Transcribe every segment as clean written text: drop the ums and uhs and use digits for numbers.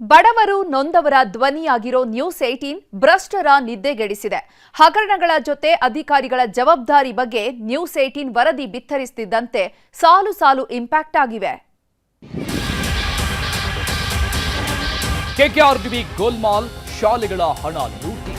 ಬಡವರು ನೊಂದವರ ಧ್ವನಿಯಾಗಿರೋ ನ್ಯೂಸ್ 18 ಭ್ರಷ್ಟರ ನಿದ್ದೆಗೆಡಿಸಿದೆ. ಹಗರಣಗಳ ಜೊತೆ ಅಧಿಕಾರಿಗಳ ಜವಾಬ್ದಾರಿ ಬಗ್ಗೆ ನ್ಯೂಸ್ 18 ವರದಿ ಬಿತ್ತರಿಸುತ್ತಿದ್ದಂತೆ ಸಾಲು ಸಾಲು ಇಂಪ್ಯಾಕ್ಟ್ ಆಗಿವೆ. ಕೆಕೆಆರ್ಡಿಬಿ ಗೋಲ್ಮಾಲ್, ಶಾಲೆಗಳ ಹಣ ಲೂಟಿ.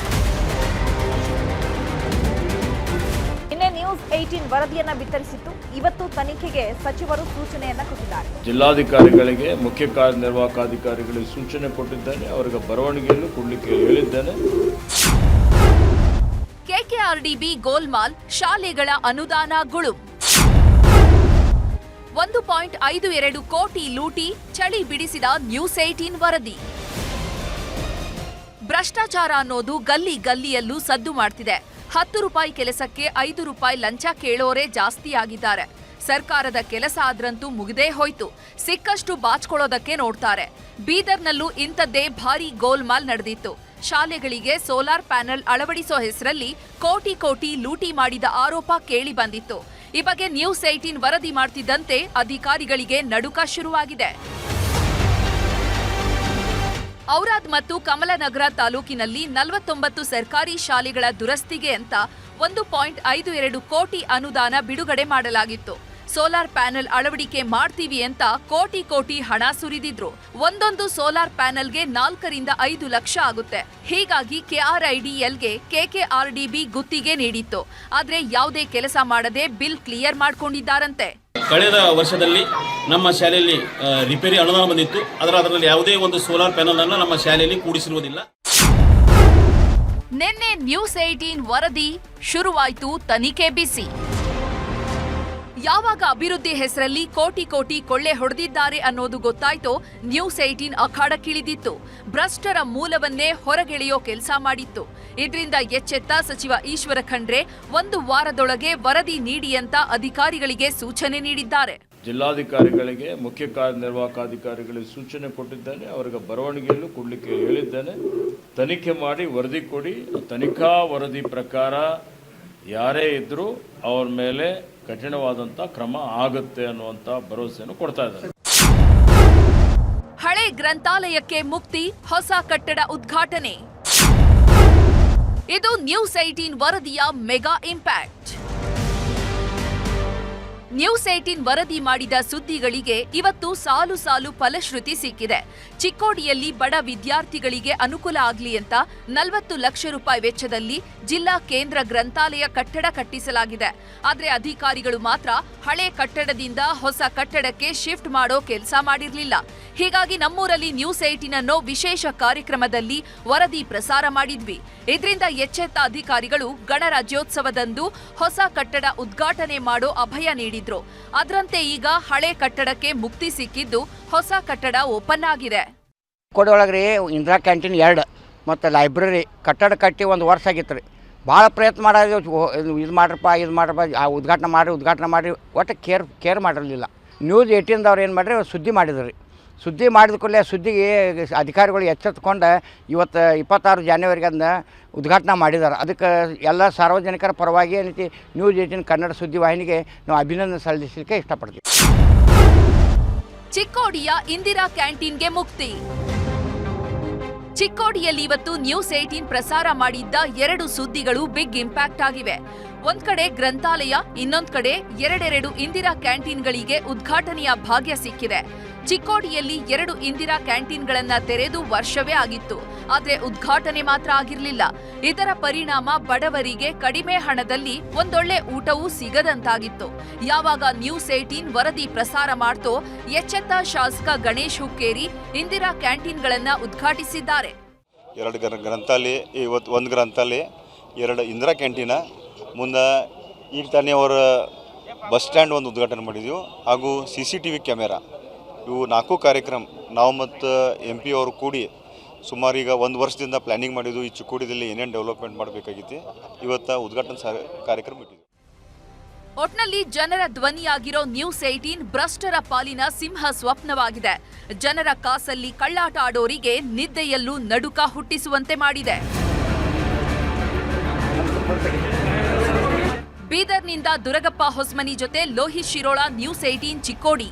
ನಿನ್ನೆ ನ್ಯೂಸ್ 18 ವರದಿಯನ್ನ ಬಿತ್ತರಿಸಿತ್ತು. ಇವತ್ತು ತನಿಖೆಗೆ ಸಚಿವರು ಸೂಚನೆಯನ್ನ ಕೊಟ್ಟಿದ್ದಾರೆ. ಜಿಲ್ಲಾಧಿಕಾರಿಗಳಿಗೆ, ಮುಖ್ಯ ಕಾರ್ಯನಿರ್ವಾಹಕಾಧಿಕಾರಿಗಳಿಗೆ ಸೂಚನೆ ಕೊಟ್ಟಿದ್ದೇನೆ. ಅವರಿಗೆ ಬರವಣಿಗೆಯನ್ನು ಕೊಡಲಿಕ್ಕೆ ಹೇಳಿದ್ದೇನೆ. ಕೆಕೆಆರ್ಡಿಬಿ ಗೋಲ್ಮಾಲ್, ಶಾಲೆಗಳ ಅನುದಾನ ಗುಳು. 1.52 ಕೋಟಿ ಲೂಟಿ, ಚಳಿ ಬಿಡಿಸಿದ ನ್ಯೂಸ್ 18 ವರದಿ. ಭ್ರಷ್ಟಾಚಾರ ಅನ್ನೋದು ಗಲ್ಲಿ ಗಲ್ಲಿಯಲ್ಲೂ ಸದ್ದು ಮಾಡ್ತಿದೆ. 10 ರೂಪಾಯಿ ಕೆಲಸಕ್ಕೆ 5 ರೂಪಾಯಿ ಲಂಚ ಕೇಳೋರೇ ಜಾಸ್ತಿ ಆಗಿದ್ದಾರೆ. ಸರ್ಕಾರದ ಕೆಲಸ ಆದ್ರಂತೂ ಮುಗಿದೇ ಹೋಯ್ತು. ಸಿಕ್ಕಷ್ಟು ಬಾಚ್ಕೊಳ್ಳೋದಕ್ಕೆ ನೋಡ್ತಾರೆ. ಬೀದರ್ನಲ್ಲೂ ಇಂಥದ್ದೇ ಭಾರಿ ಗೋಲ್ಮಾಲ್ ನಡೆದಿತ್ತು. ಶಾಲೆಗಳಿಗೆ ಸೋಲಾರ್ ಪ್ಯಾನೆಲ್ ಅಳವಡಿಸೋ ಹೆಸರಲ್ಲಿ ಕೋಟಿ ಕೋಟಿ ಲೂಟಿ ಮಾಡಿದ ಆರೋಪ ಕೇಳಿ ಬಂದಿತ್ತು. ಈ ಬಗ್ಗೆ ನ್ಯೂಸ್ 18 ವರದಿ ಮಾಡ್ತಿದ್ದಂತೆ ಅಧಿಕಾರಿಗಳಿಗೆ ನಡುಕ ಶುರುವಾಗಿದೆ. ಔರಾದ್ ಮತ್ತು ಕಮಲನಗರ ತಾಲೂಕಿನಲ್ಲಿ 49 ಸರ್ಕಾರಿ ಶಾಲೆಗಳ ದುರಸ್ತಿಗೆ ಅಂತ 1.52 ಕೋಟಿ ಅನುದಾನ ಬಿಡುಗಡೆ ಮಾಡಲಾಗಿತ್ತು. ಸೋಲಾರ್ ಪ್ಯಾನೆಲ್ ಅಳವಡಿಕೆ ಮಾಡ್ತೀವಿ ಅಂತ ಕೋಟಿ ಕೋಟಿ ಹಣ ಸುರಿದಿದ್ರು. ಒಂದೊಂದು ಸೋಲಾರ್ ಪ್ಯಾನೆಲ್ಗೆ 4 ರಿಂದ 5 ಲಕ್ಷ ಆಗುತ್ತೆ. ಹೀಗಾಗಿ ಕೆಆರ್ಐಡಿಎಲ್ಗೆ ಕೆಕೆಆರ್ಡಿಬಿ ಗುತ್ತಿಗೆ ನೀಡಿತ್ತು. ಆದ್ರೆ ಯಾವುದೇ ಕೆಲಸ ಮಾಡದೆ ಬಿಲ್ ಕ್ಲಿಯರ್ ಮಾಡ್ಕೊಂಡಿದ್ದಾರಂತೆ. ಕಳೆದ ವರ್ಷದಲ್ಲಿ ನಮ್ಮ ಶಾಲೆಯಲ್ಲಿ ರಿಪೇರಿ ಅನುದಾನ ಬಂದಿತ್ತು. ಅದರಲ್ಲಿ ಯಾವುದೇ ಒಂದು ಸೋಲಾರ್ ಪ್ಯಾನೆಲ್ ಅನ್ನು ನಮ್ಮ ಶಾಲೆಯಲ್ಲಿ ಕೂಡಿಸಿರುವುದಿಲ್ಲ. ನಿನ್ನೆ ನ್ಯೂಸ್ 18 ವರದಿ ಶುರುವಾಯಿತು ತನಿಖೆ ಬಿಸಿ. ಯಾವಾಗ ಅಭಿವೃದ್ಧಿ ಹೆಸರಲ್ಲಿ ಕೋಟಿ ಕೋಟಿ ಕೊಳ್ಳೆ ಹೊಡೆದಿದ್ದಾರೆ ಅನ್ನೋದು ಗೊತ್ತಾಯ್ತೋ ನ್ಯೂಸ್ 18 ಅಖಾಡಕ್ಕಿಳಿದಿತ್ತು. ಭ್ರಷ್ಟರ ಮೂಲವನ್ನೇ ಹೊರಗೆಳೆಯೋ ಕೆಲಸ ಮಾಡಿತ್ತು. ಇದರಿಂದ ಎಚ್ಚೆತ್ತ ಸಚಿವ ಈಶ್ವರ ಖಂಡ್ರೆ 1 ವಾರದೊಳಗೆ ವರದಿ ನೀಡಿ ಅಂತ ಅಧಿಕಾರಿಗಳಿಗೆ ಸೂಚನೆ ನೀಡಿದ್ದಾರೆ. ಜಿಲ್ಲಾಧಿಕಾರಿಗಳಿಗೆ, ಮುಖ್ಯ ಕಾರ್ಯನಿರ್ವಾಹಕಾಧಿಕಾರಿಗಳಿಗೆ ಸೂಚನೆ ಕೊಟ್ಟಿದ್ದೇನೆ. ಅವರಿಗೆ ಬರವಣಿಗೆಯನ್ನು ಕೊಡಲಿಕ್ಕೆ ಹೇಳಿದ್ದೇನೆ. ತನಿಖೆ ಮಾಡಿ ವರದಿ ಕೊಡಿ. ತನಿಖಾ ವರದಿ ಪ್ರಕಾರ ಯಾರೇ ಇದ್ರೂ ಅವ್ರ ಮೇಲೆ ಕಠಿಣವಾದಂಥ ಕ್ರಮ ಆಗುತ್ತೆ ಅನ್ನುವಂಥ ಭರವಸೆಯನ್ನು ಕೊಡ್ತಾ ಇದ್ದಾರೆ. ಹಳೆ ಗ್ರಂಥಾಲಯಕ್ಕೆ ಮುಕ್ತಿ, ಹೊಸ ಕಟ್ಟಡ ಉದ್ಘಾಟನೆ. ಇದು ನ್ಯೂಸ್ 18 ವರದಿಯ ಮೆಗಾ ಇಂಪ್ಯಾಕ್ಟ್. ನ್ಯೂಸ್ 18 ವರದಿ ಮಾಡಿದ ಸುದ್ದಿಗಳಿಗೆ ಇವತ್ತು ಸಾಲು ಸಾಲು ಫಲಶ್ರುತಿ ಸಿಕ್ಕಿದೆ. ಚಿಕ್ಕೋಡಿಯಲ್ಲಿ ಬಡ ವಿದ್ಯಾರ್ಥಿಗಳಿಗೆ ಅನುಕೂಲ ಆಗಲಿ ಅಂತ 40 ಲಕ್ಷ ರೂಪಾಯಿ ವೆಚ್ಚದಲ್ಲಿ ಜಿಲ್ಲಾ ಕೇಂದ್ರ ಗ್ರಂಥಾಲಯ ಕಟ್ಟಡ ಕಟ್ಟಿಸಲಾಗಿದೆ. ಆದರೆ ಅಧಿಕಾರಿಗಳು ಮಾತ್ರ ಹಳೆ ಕಟ್ಟಡದಿಂದ ಹೊಸ ಕಟ್ಟಡಕ್ಕೆ ಶಿಫ್ಟ್ ಮಾಡೋ ಕೆಲಸ ಮಾಡಿರಲಿಲ್ಲ. ಹೀಗಾಗಿ ನಮ್ಮೂರಲ್ಲಿ ನ್ಯೂಸ್ 18 ಅನ್ನೋ ವಿಶೇಷ ಕಾರ್ಯಕ್ರಮದಲ್ಲಿ ವರದಿ ಪ್ರಸಾರ ಮಾಡಿದ್ವಿ. ಇದರಿಂದ ಎಚ್ಚೆತ್ತ ಅಧಿಕಾರಿಗಳು ಗಣರಾಜ್ಯೋತ್ಸವದಂದು ಹೊಸ ಕಟ್ಟಡ ಉದ್ಘಾಟನೆ ಮಾಡೋ ಅಭಯ ನೀಡಿದ್ರು. ಅದರಂತೆ ಈಗ ಹಳೆ ಕಟ್ಟಡಕ್ಕೆ ಮುಕ್ತಿ ಸಿಕ್ಕಿದ್ದು ಹೊಸ ಕಟ್ಟಡ ಓಪನ್ ಆಗಿದೆ. ಕೊಡೊಳಗ್ರಿ ಇಂದಿರಾ ಕ್ಯಾಂಟೀನ್ 2 ಮತ್ತು ಲೈಬ್ರರಿ ಕಟ್ಟಡ ಕಟ್ಟಿ 1 ವರ್ಷ ಆಗಿತ್ತು ರೀ. ಭಾಳ ಪ್ರಯತ್ನ ಮಾಡೋದು, ಇದು ಮಾಡ್ರಪ್ಪ ಆ ಉದ್ಘಾಟನೆ ಮಾಡಿ ಒಟ್ಟು ಕೇರ್ ಮಾಡಿರಲಿಲ್ಲ. ನ್ಯೂಸ್ 18ದವ್ರು ಏನು ಮಾಡ್ರಿ, ಸುದ್ದಿ ಮಾಡಿದ್ರಿ. ಸುದ್ದಿ ಮಾಡಿದ ಕೂಡಲೇ ಸುದ್ದಿಗೆ ಅಧಿಕಾರಿಗಳು ಎಚ್ಚೆತ್ಕೊಂಡು ಇವತ್ತು 26 ಜನವರಿಗೆ ಅದನ್ನ ಉದ್ಘಾಟನೆ ಮಾಡಿದ್ದಾರೆ. ಅದಕ್ಕೆ ಎಲ್ಲ ಸಾರ್ವಜನಿಕರ ಪರವಾಗಿ ಏನೈತಿ ನ್ಯೂಸ್ 18 ಕನ್ನಡ ಸುದ್ದಿ ವಾಹಿನಿಗೆ ನಾವು ಅಭಿನಂದನೆ ಸಲ್ಲಿಸಲಿಕ್ಕೆ ಇಷ್ಟಪಡ್ತೀವಿ. ಚಿಕ್ಕೋಡಿಯ ಇಂದಿರಾ ಕ್ಯಾಂಟೀನ್ಗೆ ಮುಕ್ತಿ. ಚಿಕ್ಕೋಡಿಯಲ್ಲಿ ಇವತ್ತು ನ್ಯೂಸ್ 18 ಪ್ರಸಾರ ಮಾಡಿದ್ದ 2 ಸುದ್ದಿಗಳು ಬಿಗ್ ಇಂಪ್ಯಾಕ್ಟ್ ಆಗಿವೆ. ಒಂದ್ ಕಡೆ ಗ್ರಂಥಾಲಯ, ಇನ್ನೊಂದ್ ಕಡೆ 2 ಇಂದಿರಾ ಕ್ಯಾಂಟೀನ್ಗಳಿಗೆ ಉದ್ಘಾಟನೆಯ ಭಾಗ್ಯ ಸಿಕ್ಕಿದೆ. ಚಿಕ್ಕೋಡಿಯಲ್ಲಿ 2 ಇಂದಿರಾ ಕ್ಯಾಂಟೀನ್ಗಳನ್ನ ತೆರೆದು ವರ್ಷವೇ ಆಗಿತ್ತು. ಆದ್ರೆ ಉದ್ಘಾಟನೆ ಮಾತ್ರ ಆಗಿರ್ಲಿಲ್ಲ. ಇದರ ಪರಿಣಾಮ ಬಡವರಿಗೆ ಕಡಿಮೆ ಹಣದಲ್ಲಿ ಒಂದೊಳ್ಳೆ ಊಟವೂ ಸಿಗದಂತಾಗಿತ್ತು. ಯಾವಾಗ ನ್ಯೂಸ್ 18 ವರದಿ ಪ್ರಸಾರ ಮಾಡ್ತೋ ಎಚ್ಚೆತ್ತ ಶಾಸಕ ಗಣೇಶ್ ಹುಕ್ಕೇರಿ ಇಂದಿರಾ ಕ್ಯಾಂಟೀನ್ಗಳನ್ನ ಉದ್ಘಾಟಿಸಿದ್ದಾರೆ. 2 ಗ್ರಂಥಾಲಯ, ಇವತ್ತು 1 ಗ್ರಂಥಾಲಯ, 2 ಇಂದಿರಾ ಕ್ಯಾಂಟೀನ, ಮುಂದೆ ಈಗ ತಾನೇ ಅವರ ಬಸ್ ಸ್ಟ್ಯಾಂಡ್ ಒಂದು ಉದ್ಘಾಟನೆ ಮಾಡಿದೆವು, ಹಾಗೂ CCTV ಕ್ಯಾಮೆರಾ. ಇವು 4 ಕಾರ್ಯಕ್ರಮ ನಾವು ಮತ್ತು MP ಅವರು ಕೂಡಿ ಸುಮಾರು ಈಗ 1 ವರ್ಷದಿಂದ ಪ್ಲ್ಯಾನಿಂಗ್ ಮಾಡಿದ್ವು. ಈ ಚಿಕ್ಕೋಡಿಯಲ್ಲಿ ಏನೇನು ಡೆವಲಪ್ಮೆಂಟ್ ಮಾಡಬೇಕಾಗಿತ್ತು, ಇವತ್ತು ಉದ್ಘಾಟನಾ ಕಾರ್ಯಕ್ರಮ ಇಟ್ಟಿದ್ವಿ. ಒಟ್ನಲ್ಲಿ ಜನರ ಧ್ವನಿಯಾಗಿರೋ ನ್ಯೂಸ್ 18 ಭ್ರಷ್ಟರ ಪಾಲಿನ ಸಿಂಹ ಸ್ವಪ್ನವಾಗಿದೆ. ಜನರ ಕಾಸಲ್ಲಿ ಕಳ್ಳಾಟ ಆಡೋರಿಗೆ ನಿದ್ದೆಯಲ್ಲೂ ನಡುಕ ಹುಟ್ಟಿಸುವಂತೆ ಮಾಡಿದೆ. ಬೀದರ್ನಿಂದ ದುರಗಪ್ಪ ಹೊಸ್ಮನಿ ಜೊತೆ ಲೋಹಿತ್ ಶಿರೋಳ, ನ್ಯೂಸ್ 18 ಚಿಕ್ಕೋಡಿ.